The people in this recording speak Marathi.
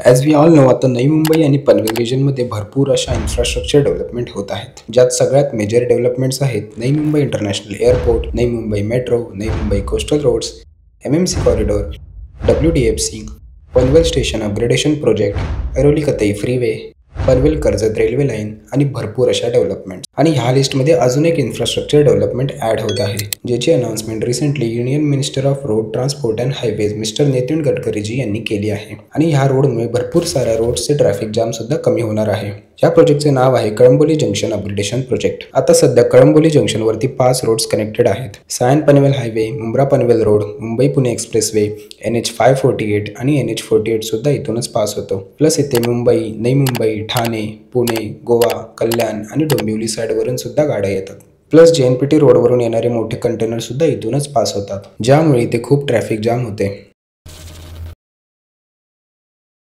ॲज वी ऑल नो आता नवी मुंबई आणि पनवेल रिजनमध्ये भरपूर अशा इन्फ्रास्ट्रक्चर डेव्हलपमेंट होत आहेत, ज्यात सगळ्यात मेजर डेव्हलपमेंट्स आहेत नवी मुंबई इंटरनॅशनल एअरपोर्ट, नवी Mumbai metro, Navi Mumbai coastal roads, MMC corridor, WDFC, Panvel station upgradation project, Airoli Katai freeway, Panvel Karjat railway line आणि भरपूर अशा डेव्हलपमेंट. आणि ह्या लिस्टमध्ये अजून एक इन्फ्रास्ट्रक्चर डेव्हलपमेंट ॲड होत आहे, ज्याची announcement recently union minister of road transport and highways mister Nitin Gadkariji यांनी केली आहे. आणि ह्या रोडमुळे भरपूर साऱ्या रोड्सचे ट्रॅफिक जाम सुद्धा कमी होणार आहे. या प्रोजेक्टचे नाव आहे कळंबोली जंक्शन अपग्रेडेशन प्रोजेक्ट. आता सध्या कळंबोली जंक्शनवरती 5 रोड्स कनेक्टेड आहेत. Sion Panvel highway, Mumbra Panvel road, Mumbai Pune expressway, NH 548 आणि NH 48 सुद्धा इथूनच पास होतो. प्लस इथे मुंबई, नवी मुंबई, ठाणे, पुणे, गोवा, कल्याण आणि डोंबिवली साईडवरून सुद्धा गाड्या येतात. प्लस JNPT रोडवरून येणारे मोठे कंटेनर सुद्धा इथूनच पास होतात, ज्यामुळे इथे खूप ट्रॅफिक जाम होते.